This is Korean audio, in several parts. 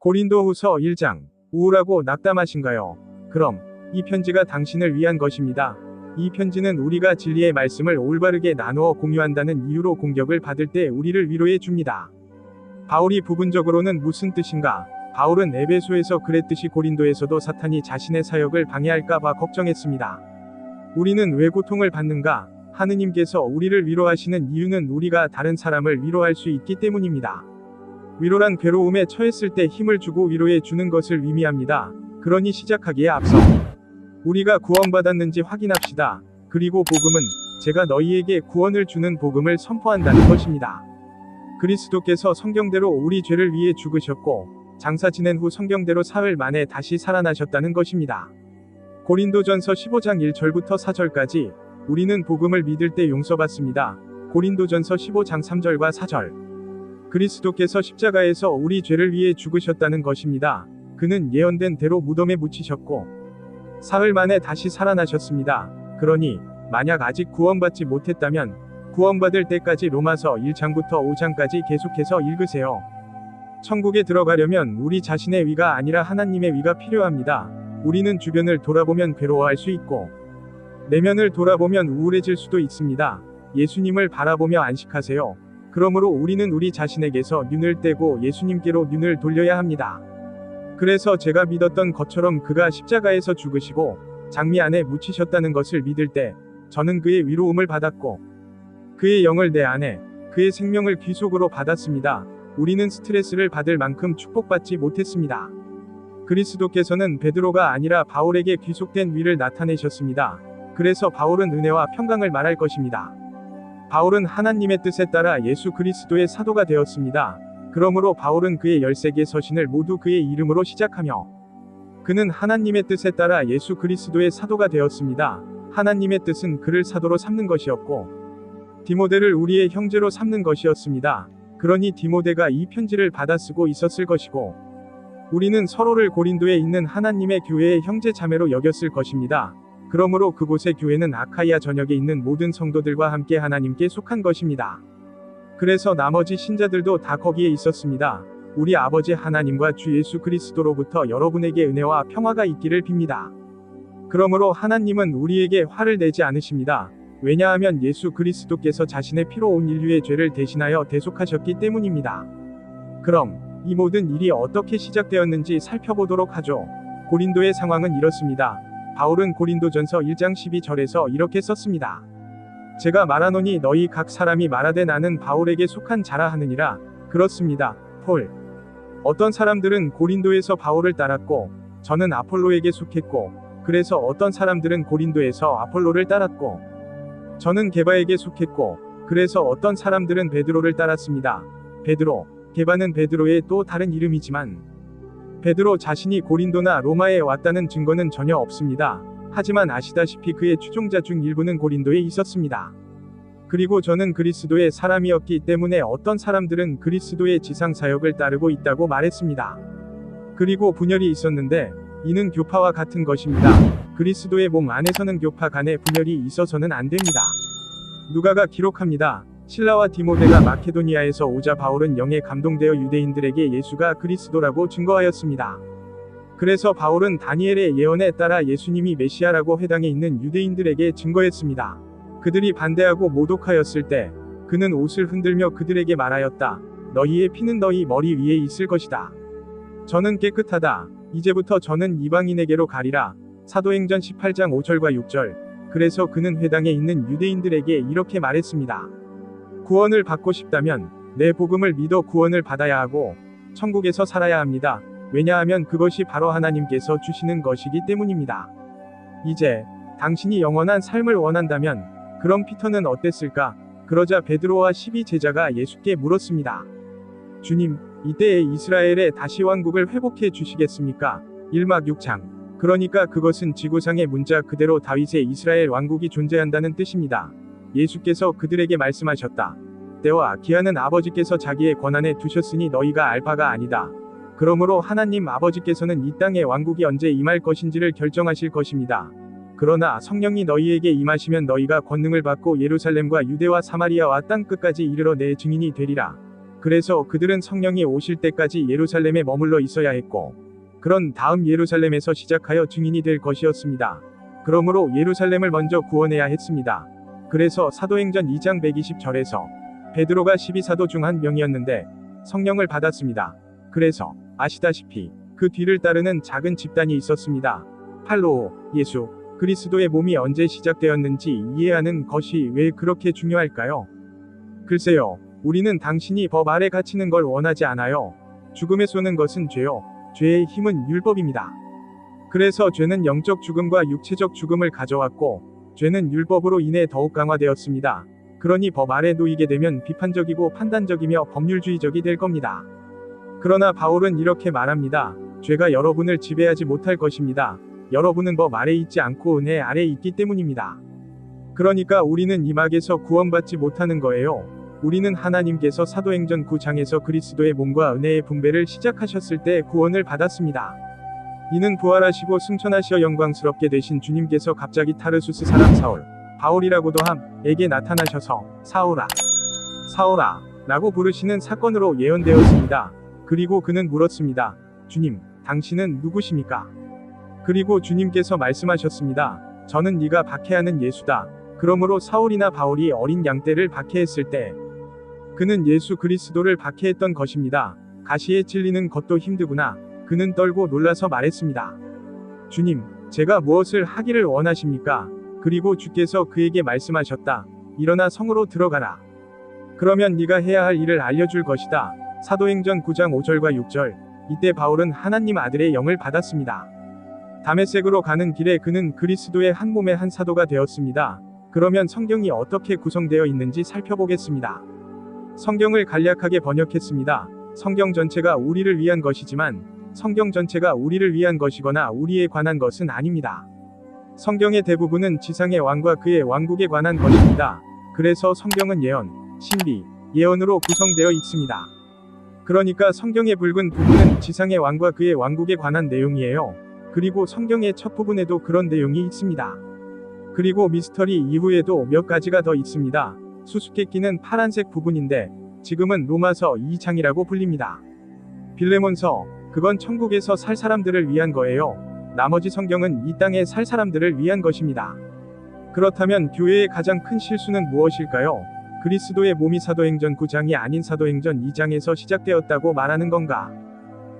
고린도후서 1장. 우울하고 낙담하신가요? 그럼 이 편지가 당신을 위한 것입니다. 이 편지는 우리가 진리의 말씀을 올바르게 나누어 공유한다는 이유로 공격을 받을 때 우리를 위로해 줍니다. 바울이 부분적으로는 무슨 뜻인가? 바울은 에베소에서 그랬듯이 고린도에서도 사탄이 자신의 사역을 방해할까 봐 걱정했습니다. 우리는 왜 고통을 받는가? 하느님께서 우리를 위로하시는 이유는 우리가 다른 사람을 위로할 수 있기 때문입니다. 위로란 괴로움에 처했을 때 힘을 주고 위로해 주는 것을 의미합니다. 그러니 시작하기에 앞서 우리가 구원받았는지 확인합시다. 그리고 복음은 제가 너희에게 구원을 주는 복음을 선포한다는 것입니다. 그리스도께서 성경대로 우리 죄를 위해 죽으셨고 장사 지낸 후 성경대로 사흘 만에 다시 살아나셨다는 것입니다. 고린도전서 15장 1절부터 4절까지 우리는 복음을 믿을 때 용서받습니다. 고린도전서 15장 3절과 4절. 그리스도께서 십자가에서 우리 죄를 위해 죽으셨다는 것입니다. 그는 예언된 대로 무덤에 묻히셨고 사흘 만에 다시 살아나셨습니다. 그러니 만약 아직 구원받지 못했다면 구원받을 때까지 로마서 1장부터 5장까지 계속해서 읽으세요. 천국에 들어가려면 우리 자신의 위가 아니라 하나님의 위가 필요합니다. 우리는 주변을 돌아보면 괴로워할 수 있고 내면을 돌아보면 우울해질 수도 있습니다. 예수님을 바라보며 안식하세요. 그러므로 우리는 우리 자신에게서 눈을 떼고 예수님께로 눈을 돌려야 합니다. 그래서 제가 믿었던 것처럼 그가 십자가에서 죽으시고 장미 안에 묻히셨다는 것을 믿을 때 저는 그의 위로움을 받았고 그의 영을 내 안에 그의 생명을 귀속으로 받았습니다. 우리는 스트레스를 받을 만큼 축복받지 못했습니다. 그리스도께서는 베드로가 아니라 바울에게 귀속된 위를 나타내셨습니다. 그래서 바울은 은혜와 평강을 말할 것입니다. 바울은 하나님의 뜻에 따라 예수 그리스도의 사도가 되었습니다. 그러므로 바울은 그의 13개 서신을 모두 그의 이름으로 시작하며 그는 하나님의 뜻에 따라 예수 그리스도의 사도가 되었습니다. 하나님의 뜻은 그를 사도로 삼는 것이었고 디모데를 우리의 형제로 삼는 것이었습니다. 그러니 디모데가 이 편지를 받아 쓰고 있었을 것이고 우리는 서로를 고린도에 있는 하나님의 교회의 형제 자매로 여겼을 것입니다. 그러므로 그곳의 교회는 아카이아 전역에 있는 모든 성도들과 함께 하나님께 속한 것입니다. 그래서 나머지 신자들도 다 거기에 있었습니다. 우리 아버지 하나님과 주 예수 그리스도로부터 여러분에게 은혜와 평화가 있기를 빕니다. 그러므로 하나님은 우리에게 화를 내지 않으십니다. 왜냐하면 예수 그리스도께서 자신의 피로 온 인류의 죄를 대신하여 대속하셨기 때문입니다. 그럼 이 모든 일이 어떻게 시작되었는지 살펴보도록 하죠. 고린도의 상황은 이렇습니다. 바울은 고린도전서 1장 12절에서 이렇게 썼습니다. 제가 말하노니 너희 각 사람이 말하되 나는 바울에게 속한 자라 하느니라. 그렇습니다. 폴. 어떤 사람들은 고린도에서 바울을 따랐고 저는 아폴로에게 속했고 그래서 어떤 사람들은 고린도에서 아폴로를 따랐고 저는 게바에게 속했고 그래서 어떤 사람들은 베드로를 따랐습니다. 베드로, 게바는 베드로의 또 다른 이름이지만 베드로 자신이 고린도나 로마에 왔다는 증거는 전혀 없습니다. 하지만 아시다시피 그의 추종자 중 일부는 고린도에 있었습니다. 그리고 저는 그리스도의 사람이었기 때문에 어떤 사람들은 그리스도의 지상 사역을 따르고 있다고 말했습니다. 그리고 분열이 있었는데 이는 교파와 같은 것입니다. 그리스도의 몸 안에서는 교파 간에 분열이 있어서는 안 됩니다. 누가가 기록합니다. 실라와 디모데가 마케도니아에서 오자 바울은 영에 감동되어 유대인들에게 예수가 그리스도라고 증거하였습니다. 그래서 바울은 다니엘의 예언에 따라 예수님이 메시아라고 회당에 있는 유대인들에게 증거했습니다. 그들이 반대하고 모독하였을 때 그는 옷을 흔들며 그들에게 말하였다. 너희의 피는 너희 머리 위에 있을 것이다. 저는 깨끗하다. 이제부터 저는 이방인에게로 가리라. 사도행전 18장 5절과 6절. 그래서 그는 회당에 있는 유대인들에게 이렇게 말했습니다. 구원을 받고 싶다면 내 복음을 믿어 구원을 받아야 하고 천국에서 살아야 합니다. 왜냐하면 그것이 바로 하나님께서 주시는 것이기 때문입니다. 이제 당신이 영원한 삶을 원한다면 그럼 피터는 어땠을까? 그러자 베드로와 12제자가 예수께 물었습니다. 주님, 이때에 이스라엘에 다시 왕국을 회복해 주시겠습니까? 1막 6장. 그러니까 그것은 지구상의 문자 그대로 다윗의 이스라엘 왕국이 존재한다는 뜻입니다. 예수께서 그들에게 말씀하셨다. 때와 기한은 아버지께서 자기의 권한에 두셨으니 너희가 알 바가 아니다. 그러므로 하나님 아버지께서는 이 땅의 왕국이 언제 임할 것인지를 결정하실 것입니다. 그러나 성령이 너희에게 임하시면 너희가 권능을 받고 예루살렘과 유대와 사마리아와 땅 끝까지 이르러 내 증인이 되리라. 그래서 그들은 성령이 오실 때까지 예루살렘에 머물러 있어야 했고, 그런 다음 예루살렘에서 시작하여 증인이 될 것이었습니다. 그러므로 예루살렘을 먼저 구원해야 했습니다. 그래서 사도행전 2장 120절에서 베드로가 12사도 중 한 명이었는데 성령을 받았습니다. 그래서 아시다시피 그 뒤를 따르는 작은 집단이 있었습니다. 팔로 예수 그리스도의 몸이 언제 시작되었는지 이해하는 것이 왜 그렇게 중요할까요? 글쎄요, 우리는 당신이 법 아래 갇히는 걸 원하지 않아요. 죽음에 쏘는 것은 죄요. 죄의 힘은 율법입니다. 그래서 죄는 영적 죽음과 육체적 죽음을 가져왔고, 죄는 율법으로 인해 더욱 강화되었습니다. 그러니 법 아래 놓이게 되면 비판적이고 판단적이며 법률주의적이 될 겁니다. 그러나 바울은 이렇게 말합니다. 죄가 여러분을 지배하지 못할 것입니다. 여러분은 법 아래 있지 않고 은혜 아래 있기 때문입니다. 그러니까 우리는 이 막에서 구원받지 못하는 거예요. 우리는 하나님께서 사도행전 9장에서 그리스도의 몸과 은혜의 분배를 시작하셨을 때 구원을 받았습니다. 이는 부활하시고 승천하시어 영광스럽게 되신 주님께서 갑자기 타르수스 사람 사울, 바울이라고도 함에게 나타나셔서 사울아, 사울아 라고 부르시는 사건으로 예언되었습니다. 그리고 그는 물었습니다. 주님, 당신은 누구십니까? 그리고 주님께서 말씀하셨습니다. 저는 네가 박해하는 예수다. 그러므로 사울이나 바울이 어린 양떼를 박해했을 때 그는 예수 그리스도를 박해했던 것입니다. 가시에 찔리는 것도 힘드구나. 그는 떨고 놀라서 말했습니다. 주님, 제가 무엇을 하기를 원하십니까? 그리고 주께서 그에게 말씀하셨다. 일어나 성으로 들어가라. 그러면 네가 해야 할 일을 알려줄 것이다. 사도행전 9장 5절과 6절. 이때 바울은 하나님 아들의 영을 받았습니다. 다메섹으로 가는 길에 그는 그리스도의 한 몸의 한 사도가 되었습니다. 그러면 성경이 어떻게 구성되어 있는지 살펴보겠습니다. 성경을 간략하게 번역했습니다. 성경 전체가 우리를 위한 것이지만 성경 전체가 우리를 위한 것이거나 우리에 관한 것은 아닙니다. 성경의 대부분은 지상의 왕과 그의 왕국에 관한 것입니다. 그래서 성경은 예언, 신비, 예언으로 구성되어 있습니다. 그러니까 성경의 붉은 부분은 지상의 왕과 그의 왕국에 관한 내용이에요. 그리고 성경의 첫 부분에도 그런 내용이 있습니다. 그리고 미스터리 이후에도 몇 가지가 더 있습니다. 수수께끼는 파란색 부분인데 지금은 로마서 2장이라고 불립니다. 빌레몬서, 그건 천국에서 살 사람들을 위한 거예요. 나머지 성경은 이 땅에 살 사람들을 위한 것입니다. 그렇다면 교회의 가장 큰 실수는 무엇일까요? 그리스도의 몸이 사도행전 9장이 아닌 사도행전 2장에서 시작되었다고 말하는 건가?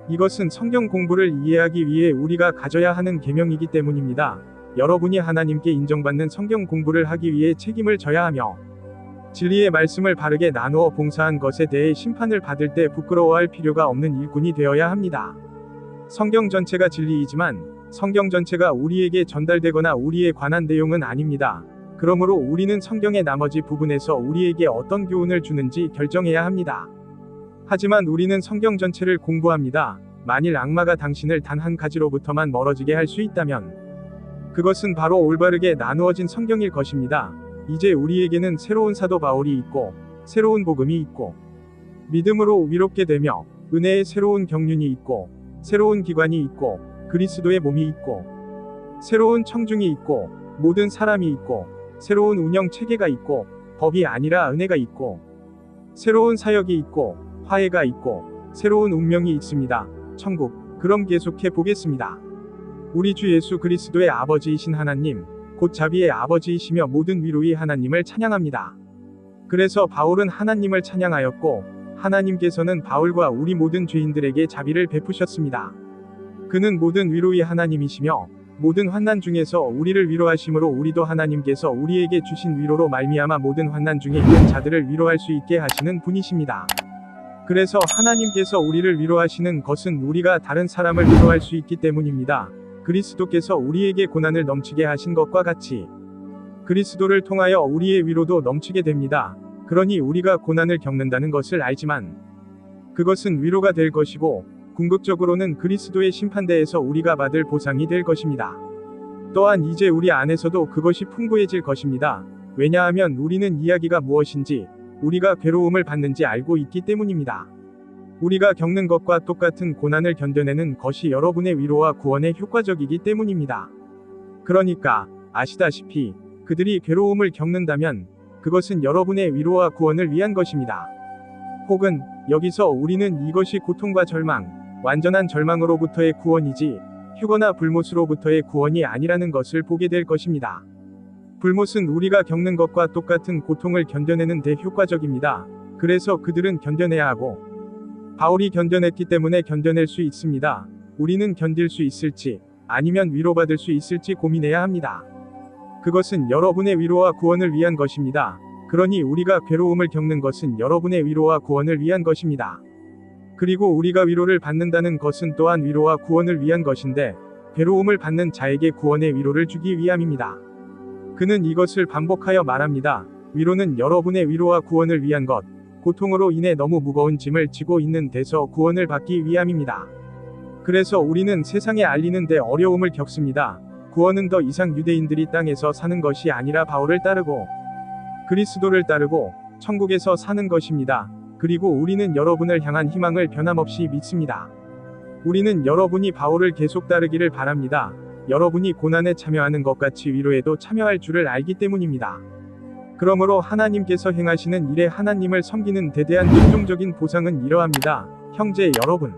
이것은 성경 공부를 이해하기 위해 우리가 가져야 하는 계명이기 때문입니다. 여러분이 하나님께 인정받는 성경 공부를 하기 위해 책임을 져야 하며 진리의 말씀을 바르게 나누어 봉사한 것에 대해 심판을 받을 때 부끄러워할 필요가 없는 일꾼이 되어야 합니다. 성경 전체가 진리이지만 성경 전체가 우리에게 전달되거나 우리에 관한 내용은 아닙니다. 그러므로 우리는 성경의 나머지 부분에서 우리에게 어떤 교훈을 주는지 결정해야 합니다. 하지만 우리는 성경 전체를 공부합니다. 만일 악마가 당신을 단 한 가지로부터만 멀어지게 할 수 있다면 그것은 바로 올바르게 나누어진 성경일 것입니다. 이제 우리에게는 새로운 사도 바울이 있고 새로운 복음이 있고 믿음으로 위롭게 되며 은혜의 새로운 경륜이 있고 새로운 기관이 있고 그리스도의 몸이 있고 새로운 청중이 있고 모든 사람이 있고 새로운 운영 체계가 있고 법이 아니라 은혜가 있고 새로운 사역이 있고 화해가 있고 새로운 운명이 있습니다. 천국. 그럼 계속해 보겠습니다. 우리 주 예수 그리스도의 아버지이신 하나님, 곧 자비의 아버지이시며 모든 위로의 하나님을 찬양합니다. 그래서 바울은 하나님을 찬양하였고 하나님께서는 바울과 우리 모든 죄인들에게 자비를 베푸셨습니다. 그는 모든 위로의 하나님이시며 모든 환난 중에서 우리를 위로하심으로 우리도 하나님께서 우리에게 주신 위로로 말미암아 모든 환난 중에 있는 자들을 위로할 수 있게 하시는 분이십니다. 그래서 하나님께서 우리를 위로하시는 것은 우리가 다른 사람을 위로할 수 있기 때문입니다. 그리스도께서 우리에게 고난을 넘치게 하신 것과 같이 그리스도를 통하여 우리의 위로도 넘치게 됩니다. 그러니 우리가 고난을 겪는다는 것을 알지만 그것은 위로가 될 것이고 궁극적으로는 그리스도의 심판대에서 우리가 받을 보상이 될 것입니다. 또한 이제 우리 안에서도 그것이 풍부해질 것입니다. 왜냐하면 우리는 이야기가 무엇인지 우리가 괴로움을 받는지 알고 있기 때문입니다. 우리가 겪는 것과 똑같은 고난을 견뎌내는 것이 여러분의 위로와 구원에 효과적이기 때문입니다. 그러니까 아시다시피 그들이 괴로움을 겪는다면 그것은 여러분의 위로와 구원을 위한 것입니다. 혹은 여기서 우리는 이것이 고통과 절망, 완전한 절망으로부터의 구원이지 휴거나 불못으로부터의 구원이 아니라는 것을 보게 될 것입니다. 불못은 우리가 겪는 것과 똑같은 고통을 견뎌내는 데 효과적입니다. 그래서 그들은 견뎌내야 하고 바울이 견뎌냈기 때문에 견뎌낼 수 있습니다. 우리는 견딜 수 있을지 아니면 위로받을 수 있을지 고민해야 합니다. 그것은 여러분의 위로와 구원을 위한 것입니다. 그러니 우리가 괴로움을 겪는 것은 여러분의 위로와 구원을 위한 것입니다. 그리고 우리가 위로를 받는다는 것은 또한 위로와 구원을 위한 것인데 괴로움을 받는 자에게 구원의 위로를 주기 위함입니다. 그는 이것을 반복하여 말합니다. 위로는 여러분의 위로와 구원을 위한 것, 고통으로 인해 너무 무거운 짐을 지고 있는 데서 구원을 받기 위함입니다. 그래서 우리는 세상에 알리는 데 어려움을 겪습니다. 구원은 더 이상 유대인들이 땅에서 사는 것이 아니라 바울을 따르고 그리스도를 따르고 천국에서 사는 것입니다. 그리고 우리는 여러분을 향한 희망을 변함없이 믿습니다. 우리는 여러분이 바울을 계속 따르기를 바랍니다. 여러분이 고난에 참여하는 것 같이 위로에도 참여할 줄을 알기 때문입니다. 그러므로 하나님께서 행하시는 일에 하나님을 섬기는 데 대한 최종적인 보상은 이러합니다. 형제 여러분,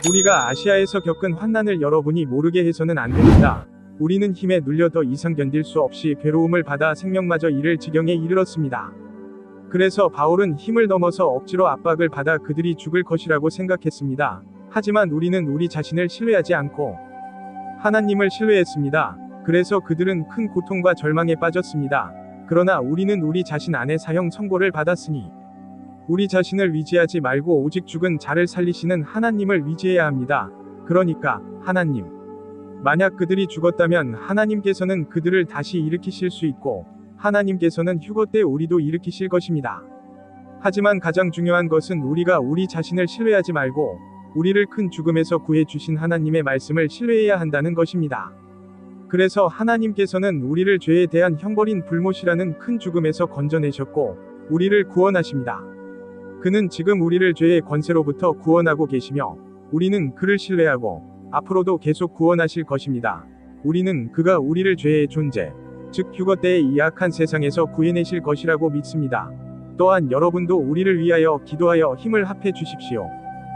우리가 아시아에서 겪은 환난을 여러분이 모르게 해서는 안 됩니다. 우리는 힘에 눌려 더 이상 견딜 수 없이 괴로움을 받아 생명마저 잃을 지경에 이르렀습니다. 그래서 바울은 힘을 넘어서 억지로 압박을 받아 그들이 죽을 것이라고 생각했습니다. 하지만 우리는 우리 자신을 신뢰하지 않고 하나님을 신뢰했습니다. 그래서 그들은 큰 고통과 절망에 빠졌습니다. 그러나 우리는 우리 자신 안에 사형 선고를 받았으니 우리 자신을 위지하지 말고 오직 죽은 자를 살리시는 하나님을 위지해야 합니다. 그러니까 하나님, 만약 그들이 죽었다면 하나님께서는 그들을 다시 일으키실 수 있고 하나님께서는 휴거 때 우리도 일으키실 것입니다. 하지만 가장 중요한 것은 우리가 우리 자신을 신뢰하지 말고 우리를 큰 죽음에서 구해 주신 하나님의 말씀을 신뢰해야 한다는 것입니다. 그래서 하나님께서는 우리를 죄에 대한 형벌인 불못이라는 큰 죽음에서 건져내셨고 우리를 구원하십니다. 그는 지금 우리를 죄의 권세로부터 구원하고 계시며 우리는 그를 신뢰하고 앞으로도 계속 구원하실 것입니다. 우리는 그가 우리를 죄의 존재, 즉 휴거 때의 이 악한 세상에서 구해내실 것이라고 믿습니다. 또한 여러분도 우리를 위하여 기도하여 힘을 합해 주십시오.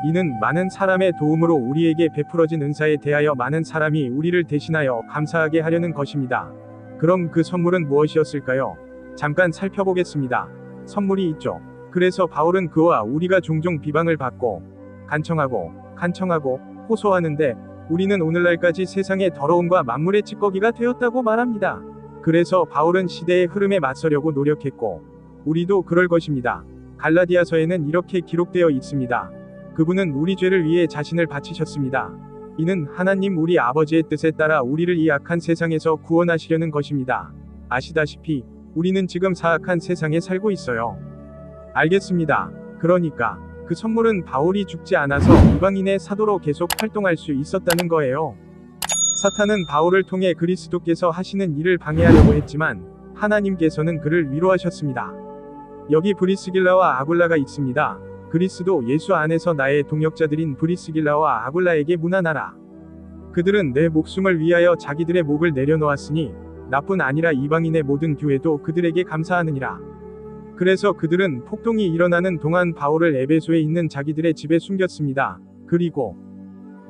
이는 많은 사람의 도움으로 우리에게 베풀어진 은사에 대하여 많은 사람이 우리를 대신하여 감사하게 하려는 것입니다. 그럼 그 선물은 무엇이었을까요? 잠깐 살펴보겠습니다. 선물이 있죠. 그래서 바울은 그와 우리가 종종 비방을 받고 간청하고 호소하는데 우리는 오늘날까지 세상의 더러움과 만물의 찌꺼기가 되었다고 말합니다. 그래서 바울은 시대의 흐름에 맞서려고 노력했고 우리도 그럴 것입니다. 갈라디아서에는 이렇게 기록되어 있습니다. 그분은 우리 죄를 위해 자신을 바치셨습니다. 이는 하나님 우리 아버지의 뜻에 따라 우리를 이 악한 세상에서 구원하시려는 것입니다. 아시다시피 우리는 지금 사악한 세상에 살고 있어요. 알겠습니다. 그러니까 그 선물은 바울이 죽지 않아서 이방인의 사도로 계속 활동할 수 있었다는 거예요. 사탄은 바울을 통해 그리스도께서 하시는 일을 방해하려고 했지만 하나님께서는 그를 위로하셨습니다. 여기 브리스길라와 아굴라가 있습니다. 그리스도 예수 안에서 나의 동역자들인 브리스길라와 아굴라에게 문안하라. 그들은 내 목숨을 위하여 자기들의 목을 내려놓았으니 나뿐 아니라 이방인의 모든 교회도 그들에게 감사하느니라. 그래서 그들은 폭동이 일어나는 동안 바울을 에베소에 있는 자기들의 집에 숨겼습니다. 그리고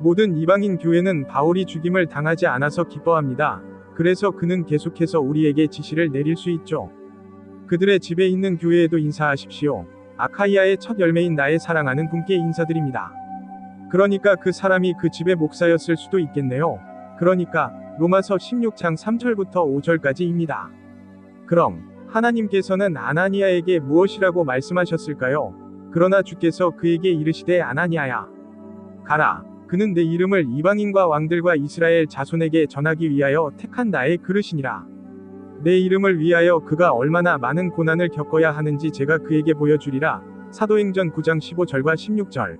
모든 이방인 교회는 바울이 죽임을 당하지 않아서 기뻐합니다. 그래서 그는 계속해서 우리에게 지시를 내릴 수 있죠. 그들의 집에 있는 교회에도 인사하십시오. 아카이아의 첫 열매인 나의 사랑하는 분께 인사드립니다. 그러니까 그 사람이 그 집의 목사였을 수도 있겠네요. 그러니까 로마서 16장 3절부터 5절까지입니다. 그럼 하나님께서는 아나니아에게 무엇이라고 말씀하셨을까요? 그러나 주께서 그에게 이르시되 아나니아야, 가라. 그는 내 이름을 이방인과 왕들과 이스라엘 자손에게 전하기 위하여 택한 나의 그릇이니라. 내 이름을 위하여 그가 얼마나 많은 고난을 겪어야 하는지 제가 그에게 보여주리라. 사도행전 9장 15절과 16절.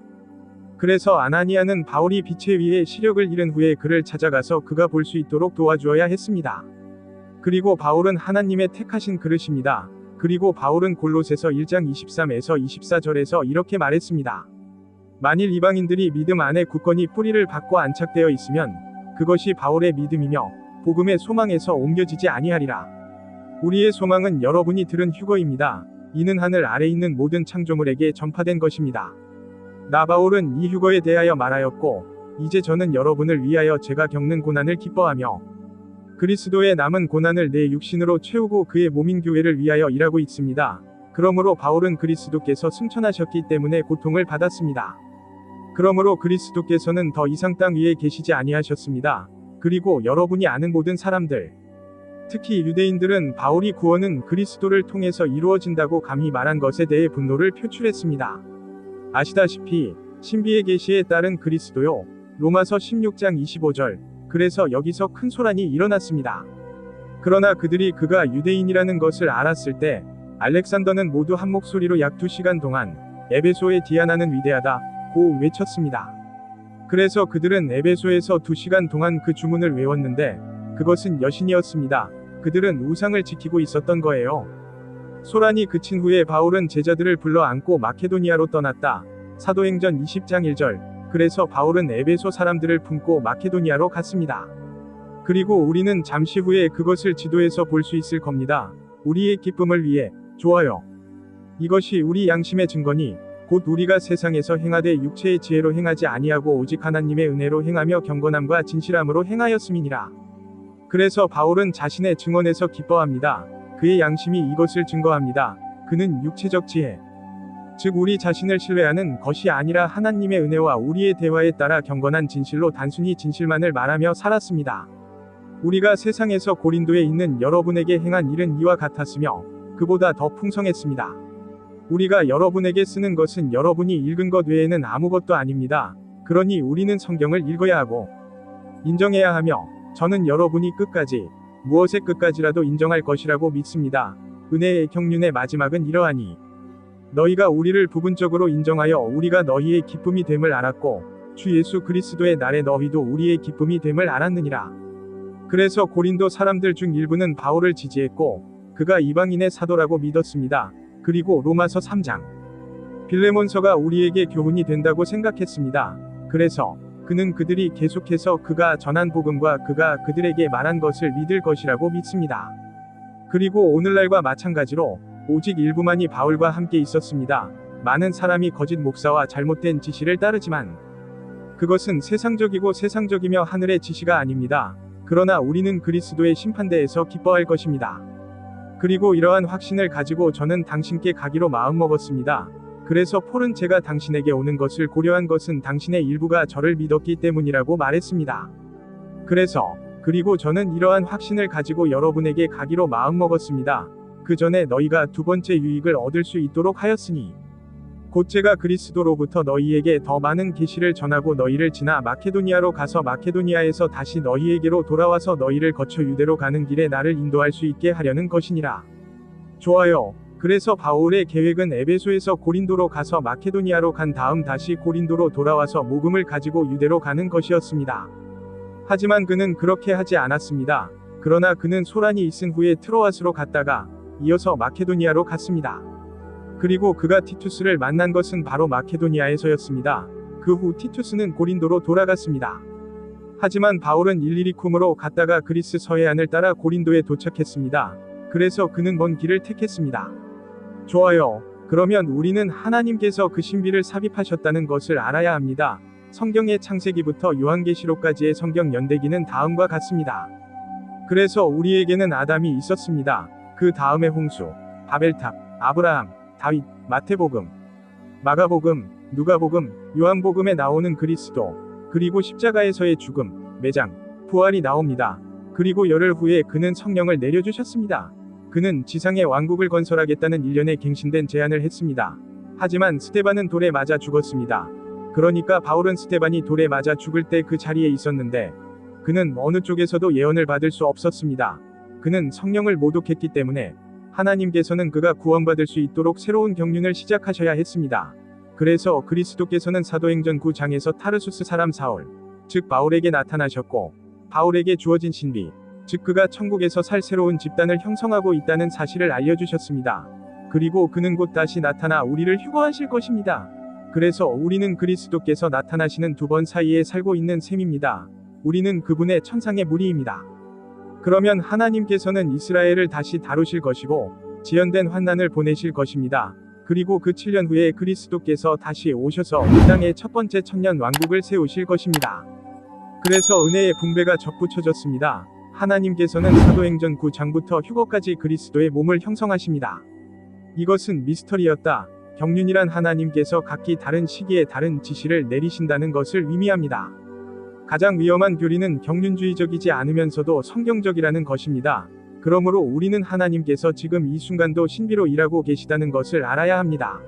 그래서 아나니아는 바울이 빛에 의해 시력을 잃은 후에 그를 찾아가서 그가 볼 수 있도록 도와주어야 했습니다. 그리고 바울은 하나님의 택하신 그릇입니다. 그리고 바울은 골로새서 1장 23에서 24절에서 이렇게 말했습니다. 만일 이방인들이 믿음 안에 굳건히 뿌리를 받고 안착되어 있으면 그것이 바울의 믿음이며 복음의 소망에서 옮겨지지 아니하리라. 우리의 소망은 여러분이 들은 휴거입니다. 이는 하늘 아래 있는 모든 창조물에게 전파된 것입니다. 나 바울은 이 휴거에 대하여 말하였고, 이제 저는 여러분을 위하여 제가 겪는 고난을 기뻐하며 그리스도의 남은 고난을 내 육신으로 채우고 그의 몸인 교회를 위하여 일하고 있습니다. 그러므로 바울은 그리스도께서 승천하셨기 때문에 고통을 받았습니다. 그러므로 그리스도께서는 더 이상 땅 위에 계시지 아니하셨습니다. 그리고 여러분이 아는 모든 사람들, 특히 유대인들은 바울이 구원은 그리스도를 통해서 이루어진다고 감히 말한 것에 대해 분노를 표출했습니다. 아시다시피 신비의 계시에 따른 그리스도요. 로마서 16장 25절. 그래서 여기서 큰 소란이 일어났습니다. 그러나 그들이 그가 유대인이라는 것을 알았을 때 알렉산더는 모두 한 목소리로 약 2시간 동안 에베소의 디아나는 위대하다 고 외쳤습니다. 그래서 그들은 에베소에서 2시간 동안 그 주문을 외웠는데 그것은 여신이었습니다. 그들은 우상을 지키고 있었던 거예요. 소란이 그친 후에 바울은 제자들을 불러 안고 마케도니아로 떠났다. 사도행전 20장 1절. 그래서 바울은 에베소 사람들을 품고 마케도니아로 갔습니다. 그리고 우리는 잠시 후에 그것을 지도에서 볼 수 있을 겁니다. 우리의 기쁨을 위해. 좋아요. 이것이 우리 양심의 증거니 곧 우리가 세상에서 행하되 육체의 지혜로 행하지 아니하고 오직 하나님의 은혜로 행하며 경건함과 진실함으로 행하였음이니라. 그래서 바울은 자신의 증언에서 기뻐합니다. 그의 양심이 이것을 증거합니다. 그는 육체적 지혜, 즉 우리 자신을 신뢰하는 것이 아니라 하나님의 은혜와 우리의 대화에 따라 경건한 진실로 단순히 진실만을 말하며 살았습니다. 우리가 세상에서 고린도에 있는 여러분에게 행한 일은 이와 같았으며 그보다 더 풍성했습니다. 우리가 여러분에게 쓰는 것은 여러분이 읽은 것 외에는 아무것도 아닙니다. 그러니 우리는 성경을 읽어야 하고 인정해야 하며 저는 여러분이 끝까지 무엇의 끝까지라도 인정할 것이라고 믿습니다. 은혜의 경륜의 마지막은 이러하니 너희가 우리를 부분적으로 인정하여 우리가 너희의 기쁨이 됨을 알았고 주 예수 그리스도의 날에 너희도 우리의 기쁨이 됨을 알았느니라. 그래서 고린도 사람들 중 일부는 바울을 지지했고 그가 이방인의 사도라고 믿었습니다. 그리고 로마서 3장 빌레몬서가 우리에게 교훈이 된다고 생각했습니다. 그래서 그는 그들이 계속해서 그가 전한 복음과 그가 그들에게 말한 것을 믿을 것이라고 믿습니다. 그리고 오늘날과 마찬가지로 오직 일부만이 바울과 함께 있었습니다. 많은 사람이 거짓 목사와 잘못된 지시를 따르지만 그것은 세상적이고 세상적이며 하늘의 지시가 아닙니다. 그러나 우리는 그리스도의 심판대에서 기뻐할 것입니다. 그리고 이러한 확신을 가지고 저는 당신께 가기로 마음먹었습니다. 그래서 폴은 제가 당신에게 오는 것을 고려한 것은 당신의 일부가 저를 믿었기 때문이라고 말했습니다. 그리고 저는 이러한 확신을 가지고 여러분에게 가기로 마음먹었습니다. 그 전에 너희가 두 번째 유익을 얻을 수 있도록 하였으니 곧 제가 그리스도로부터 너희에게 더 많은 계시를 전하고 너희를 지나 마케도니아로 가서 마케도니아에서 다시 너희에게로 돌아와서 너희를 거쳐 유대로 가는 길에 나를 인도할 수 있게 하려는 것이니라. 좋아요. 그래서 바울의 계획은 에베소에서 고린도로 가서 마케도니아로 간 다음 다시 고린도로 돌아와서 복음을 가지고 유대로 가는 것이었습니다. 하지만 그는 그렇게 하지 않았습니다. 그러나 그는 소란이 있은 후에 트로아스로 갔다가 이어서 마케도니아로 갔습니다. 그리고 그가 티투스를 만난 것은 바로 마케도니아에서였습니다. 그 후 티투스는 고린도로 돌아갔습니다. 하지만 바울은 일리리쿰으로 갔다가 그리스 서해안을 따라 고린도에 도착했습니다. 그래서 그는 먼 길을 택했습니다. 좋아요. 그러면 우리는 하나님께서 그 신비를 삽입하셨다는 것을 알아야 합니다. 성경의 창세기부터 요한계시록까지의 성경 연대기는 다음과 같습니다. 그래서 우리에게는 아담이 있었습니다. 그 다음에 홍수, 바벨탑, 아브라함, 다윗, 마태복음, 마가복음, 누가복음, 요한복음에 나오는 그리스도, 그리고 십자가에서의 죽음, 매장, 부활이 나옵니다. 그리고 열흘 후에 그는 성령을 내려주셨습니다. 그는 지상의 왕국을 건설하겠다는 일련의 갱신된 제안을 했습니다. 하지만 스데반은 돌에 맞아 죽었습니다. 그러니까 바울은 스데반이 돌에 맞아 죽을 때 그 자리에 있었는데 그는 어느 쪽에서도 예언을 받을 수 없었습니다. 그는 성령을 모독했기 때문에 하나님께서는 그가 구원받을 수 있도록 새로운 경륜을 시작하셔야 했습니다. 그래서 그리스도께서는 사도행전 9장에서 타르수스 사람 사울, 즉 바울에게 나타나셨고 바울에게 주어진 신비, 즉 그가 천국에서 살 새로운 집단을 형성하고 있다는 사실을 알려주셨습니다. 그리고 그는 곧 다시 나타나 우리를 휴거하실 것입니다. 그래서 우리는 그리스도께서 나타나시는 두 번 사이에 살고 있는 셈입니다. 우리는 그분의 천상의 무리입니다. 그러면 하나님께서는 이스라엘을 다시 다루실 것이고 지연된 환난을 보내실 것입니다. 그리고 그 7년 후에 그리스도께서 다시 오셔서 이 땅에 첫 번째 천년 왕국을 세우실 것입니다. 그래서 은혜의 붕배가 접붙여졌습니다. 하나님께서는 사도행전 9장부터 휴거까지 그리스도의 몸을 형성하십니다. 이것은 미스터리였다. 경륜이란 하나님께서 각기 다른 시기에 다른 지시를 내리신다는 것을 의미합니다. 가장 위험한 교리는 경륜주의적이지 않으면서도 성경적이라는 것입니다. 그러므로 우리는 하나님께서 지금 이 순간도 신비로 일하고 계시다는 것을 알아야 합니다.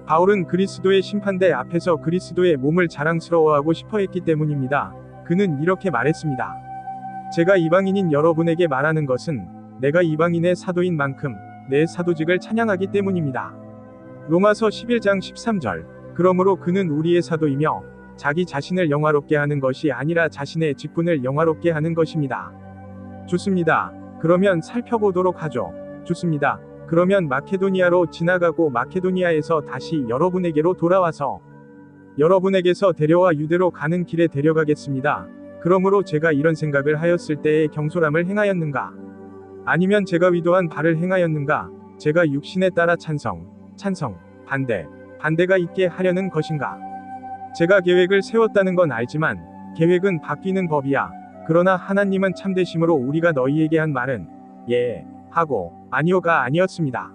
바울은 그리스도의 심판대 앞에서 그리스도의 몸을 자랑스러워하고 싶어 했기 때문입니다. 그는 이렇게 말했습니다. 제가 이방인인 여러분에게 말하는 것은 내가 이방인의 사도인 만큼 내 사도직을 찬양하기 때문입니다. 로마서 11장 13절. 그러므로 그는 우리의 사도이며 자기 자신을 영화롭게 하는 것이 아니라 자신의 직분을 영화롭게 하는 것입니다. 좋습니다. 그러면 살펴보도록 하죠. 좋습니다. 그러면 마케도니아로 지나가고 마케도니아에서 다시 여러분에게로 돌아와서 여러분에게서 데려와 유대로 가는 길에 데려가겠습니다. 그러므로 제가 이런 생각을 하였을 때에 경솔함을 행하였는가? 아니면 제가 의도한 바를 행하였는가? 제가 육신에 따라 찬성, 반대가 있게 하려는 것인가? 제가 계획을 세웠다는 건 알지만 계획은 바뀌는 법이야. 그러나 하나님은 참되심으로 우리가 너희에게 한 말은 예 하고 아니오가 아니었습니다.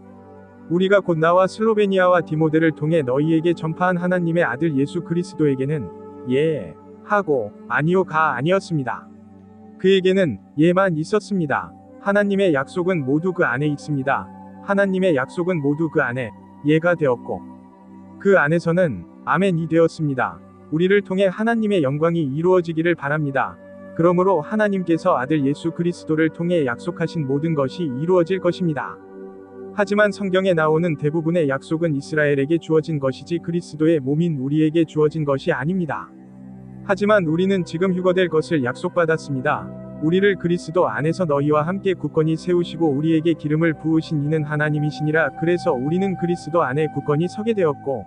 우리가 곧 나와 슬로베니아와 디모데를 통해 너희에게 전파한 하나님의 아들 예수 그리스도에게는 예 하고 아니오가 아니었습니다. 그에게는 예만 있었습니다. 하나님의 약속은 모두 그 안에 있습니다. 하나님의 약속은 모두 그 안에 예가 되었고 그 안에서는 아멘이 되었습니다. 우리를 통해 하나님의 영광이 이루어지기를 바랍니다. 그러므로 하나님께서 아들 예수 그리스도를 통해 약속하신 모든 것이 이루어질 것입니다. 하지만 성경에 나오는 대부분의 약속은 이스라엘에게 주어진 것이지 그리스도의 몸인 우리에게 주어진 것이 아닙니다. 하지만 우리는 지금 휴거될 것을 약속받았습니다. 우리를 그리스도 안에서 너희와 함께 굳건히 세우시고 우리에게 기름을 부으신 이는 하나님이시니라. 그래서 우리는 그리스도 안에 굳건히 서게 되었고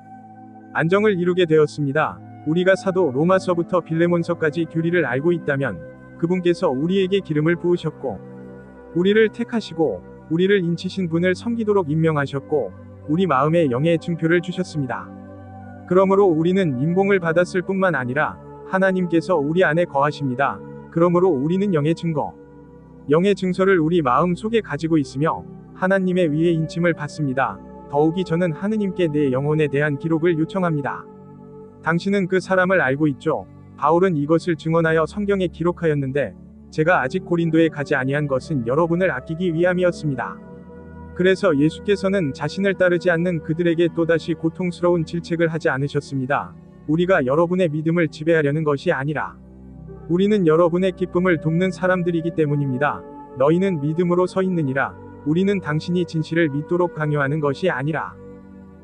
안정을 이루게 되었습니다. 우리가 사도 로마서부터 빌레몬서까지 교리를 알고 있다면 그분께서 우리에게 기름을 부으셨고 우리를 택하시고 우리를 인치신 분을 섬기도록 임명하셨고 우리 마음에 영의 증표를 주셨습니다. 그러므로 우리는 임봉을 받았을 뿐만 아니라 하나님께서 우리 안에 거하십니다. 그러므로 우리는 영의 증서를 우리 마음 속에 가지고 있으며 하나님의 위에 인침을 받습니다. 더욱이 저는 하느님께 내 영혼에 대한 기록을 요청합니다. 당신은 그 사람을 알고 있죠? 바울은 이것을 증언하여 성경에 기록하였는데 제가 아직 고린도에 가지 아니한 것은 여러분을 아끼기 위함이었습니다. 그래서 예수께서는 자신을 따르지 않는 그들에게 또다시 고통스러운 질책을 하지 않으셨습니다. 우리가 여러분의 믿음을 지배하려는 것이 아니라 우리는 여러분의 기쁨을 돕는 사람들이기 때문입니다. 너희는 믿음으로 서 있느니라. 우리는 당신이 진실을 믿도록 강요하는 것이 아니라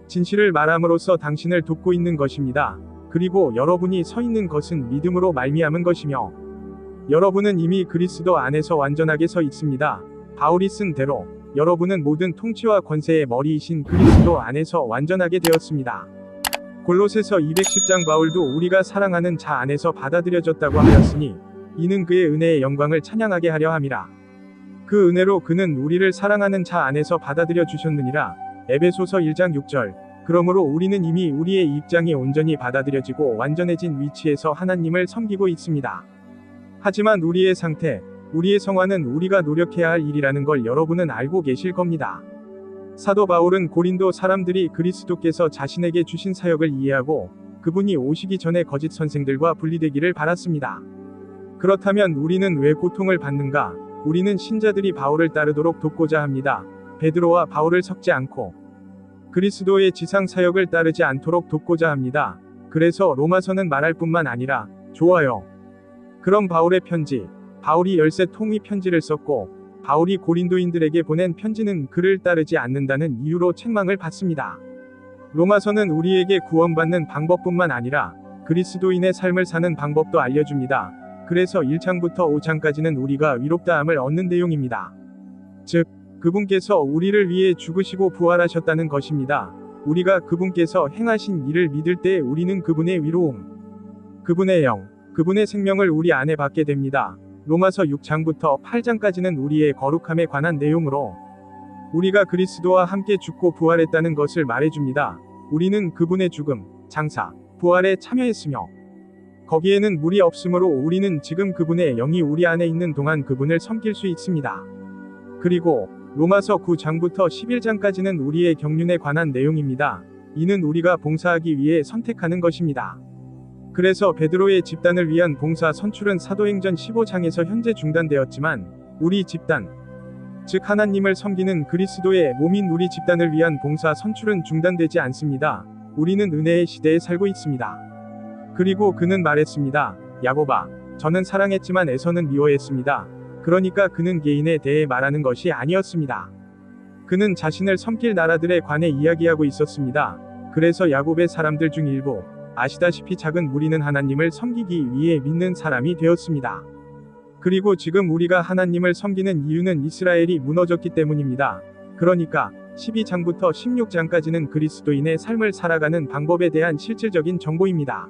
진실을 말함으로써 당신을 돕고 있는 것입니다. 그리고 여러분이 서 있는 것은 믿음으로 말미암은 것이며 여러분은 이미 그리스도 안에서 완전하게 서 있습니다. 바울이 쓴 대로 여러분은 모든 통치와 권세의 머리이신 그리스도 안에서 완전하게 되었습니다. 골로새서 210장 바울도 우리가 사랑하는 자 안에서 받아들여졌다고 하였으니 이는 그의 은혜의 영광을 찬양하게 하려 함이라. 그 은혜로 그는 우리를 사랑하는 자 안에서 받아들여 주셨느니라. 에베소서 1장 6절. 그러므로 우리는 이미 우리의 입장이 온전히 받아들여지고 완전해진 위치에서 하나님을 섬기고 있습니다. 하지만 우리의 상태, 우리의 성화는 우리가 노력해야 할 일이라는 걸 여러분은 알고 계실 겁니다. 사도 바울은 고린도 사람들이 그리스도께서 자신에게 주신 사역을 이해하고 그분이 오시기 전에 거짓 선생들과 분리되기를 바랐습니다. 그렇다면 우리는 왜 고통을 받는가? 우리는 신자들이 바울을 따르도록 돕고자 합니다. 베드로와 바울을 섞지 않고 그리스도의 지상 사역을 따르지 않도록 돕고자 합니다. 그래서 로마서는 말할 뿐만 아니라 좋아요. 그럼 바울의 편지, 바울이 13통의 편지를 썼고 바울이 고린도인들에게 보낸 편지는 그를 따르지 않는다는 이유로 책망을 받습니다. 로마서는 우리에게 구원받는 방법뿐만 아니라 그리스도인의 삶을 사는 방법도 알려줍니다. 그래서 1장부터 5장까지는 우리가 위롭다함을 얻는 내용입니다. 즉, 그분께서 우리를 위해 죽으시고 부활하셨다는 것입니다. 우리가 그분께서 행하신 일을 믿을 때 우리는 그분의 위로움, 그분의 영, 그분의 생명을 우리 안에 받게 됩니다. 로마서 6장부터 8장까지는 우리의 거룩함에 관한 내용으로 우리가 그리스도와 함께 죽고 부활했다는 것을 말해줍니다. 우리는 그분의 죽음, 장사, 부활에 참여했으며 거기에는 물이 없으므로 우리는 지금 그분의 영이 우리 안에 있는 동안 그분을 섬길 수 있습니다. 그리고 로마서 9장부터 11장까지는 우리의 경륜에 관한 내용입니다. 이는 우리가 봉사하기 위해 선택하는 것입니다. 그래서 베드로의 집단을 위한 봉사 선출은 사도행전 15장에서 현재 중단되었지만 우리 집단, 즉 하나님을 섬기는 그리스도의 몸인 우리 집단을 위한 봉사 선출은 중단되지 않습니다. 우리는 은혜의 시대에 살고 있습니다. 그리고 그는 말했습니다. 야곱아, 저는 사랑했지만 에서는 미워했습니다. 그러니까 그는 개인에 대해 말하는 것이 아니었습니다. 그는 자신을 섬길 나라들에 관해 이야기하고 있었습니다. 그래서 야곱의 사람들 중 일부, 아시다시피 작은 무리는 하나님을 섬기기 위해 믿는 사람이 되었습니다. 그리고 지금 우리가 하나님을 섬기는 이유는 이스라엘이 무너졌기 때문입니다. 그러니까 12장부터 16장까지는 그리스도인의 삶을 살아가는 방법에 대한 실질적인 정보입니다.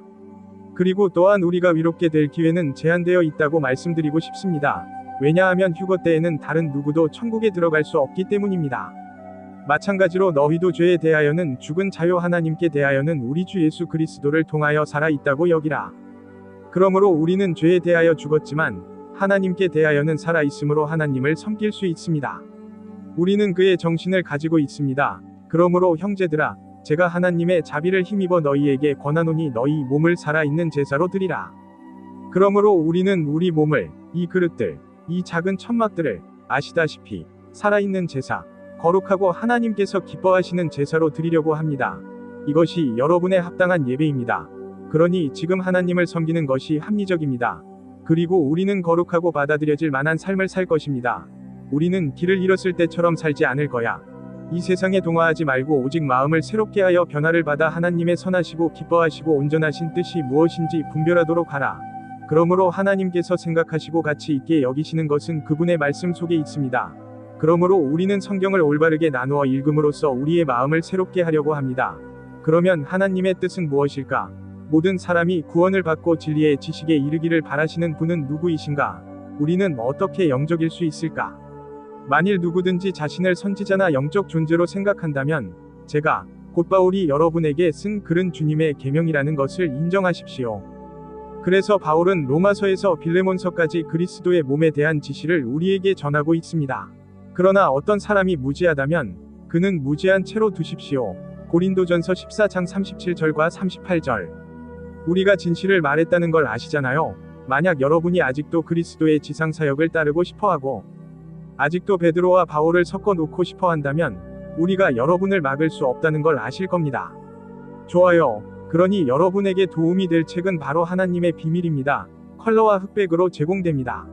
그리고 또한 우리가 위롭게 될 기회는 제한되어 있다고 말씀드리고 싶습니다. 왜냐하면 휴거 때에는 다른 누구도 천국에 들어갈 수 없기 때문입니다. 마찬가지로 너희도 죄에 대하여는 죽은 자요 하나님께 대하여는 우리 주 예수 그리스도를 통하여 살아 있다고 여기라. 그러므로 우리는 죄에 대하여 죽었지만 하나님께 대하여는 살아 있으므로 하나님을 섬길 수 있습니다. 우리는 그의 정신을 가지고 있습니다. 그러므로 형제들아, 제가 하나님의 자비를 힘입어 너희에게 권하노니 너희 몸을 살아있는 제사로 드리라. 그러므로 우리는 우리 몸을, 이 그릇들, 이 작은 천막들을 아시다시피 살아있는 제사, 거룩하고 하나님께서 기뻐하시는 제사로 드리려고 합니다. 이것이 여러분의 합당한 예배입니다. 그러니 지금 하나님을 섬기는 것이 합리적입니다. 그리고 우리는 거룩하고 받아들여질 만한 삶을 살 것입니다. 우리는 길을 잃었을 때처럼 살지 않을 거야. 이 세상에 동화하지 말고 오직 마음을 새롭게 하여 변화를 받아 하나님의 선하시고 기뻐하시고 온전하신 뜻이 무엇인지 분별하도록 하라. 그러므로 하나님께서 생각하시고 가치 있게 여기시는 것은 그분의 말씀 속에 있습니다. 그러므로 우리는 성경을 올바르게 나누어 읽음으로써 우리의 마음을 새롭게 하려고 합니다. 그러면 하나님의 뜻은 무엇일까? 모든 사람이 구원을 받고 진리의 지식에 이르기를 바라시는 분은 누구이신가? 우리는 어떻게 영적일 수 있을까? 만일 누구든지 자신을 선지자나 영적 존재로 생각한다면 제가 곧 바울이 여러분에게 쓴 글은 주님의 계명이라는 것을 인정하십시오. 그래서 바울은 로마서에서 빌레몬서까지 그리스도의 몸에 대한 지시를 우리에게 전하고 있습니다. 그러나 어떤 사람이 무지하다면 그는 무지한 채로 두십시오. 고린도전서 14장 37절과 38절. 우리가 진실을 말했다는 걸 아시잖아요. 만약 여러분이 아직도 그리스도의 지상사역을 따르고 싶어하고 아직도 베드로와 바울을 섞어 놓고 싶어 한다면 우리가 여러분을 막을 수 없다는 걸 아실 겁니다. 좋아요. 그러니 여러분에게 도움이 될 책은 바로 하나님의 비밀입니다. 컬러와 흑백으로 제공됩니다.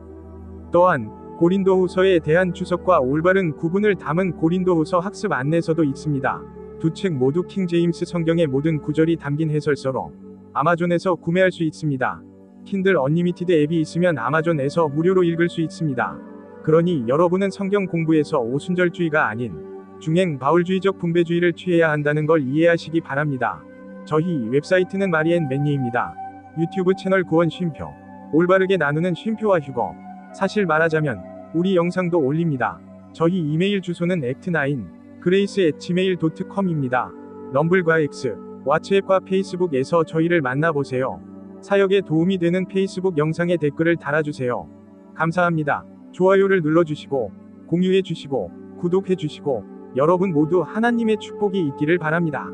또한 고린도후서에 대한 주석과 올바른 구분을 담은 고린도후서 학습 안내서도 있습니다. 두 책 모두 킹제임스 성경의 모든 구절이 담긴 해설서로 아마존에서 구매할 수 있습니다. 킨들 언리미티드 앱이 있으면 아마존에서 무료로 읽을 수 있습니다. 그러니 여러분은 성경 공부에서 오순절주의가 아닌 중행 바울주의적 분배주의를 취해야 한다는 걸 이해하시기 바랍니다. 저희 웹사이트는 마리앤 맨니입니다. 유튜브 채널 구원 쉼표, 올바르게 나누는 쉼표와 휴거. 사실 말하자면 우리 영상도 올립니다. 저희 이메일 주소는 act9grace@gmail.com입니다. 럼블과 X, 왓츠앱과 페이스북에서 저희를 만나보세요. 사역에 도움이 되는 페이스북 영상에 댓글을 달아주세요. 감사합니다. 좋아요를 눌러주시고 공유해주시고 구독해주시고 여러분 모두 하나님의 축복이 있기를 바랍니다.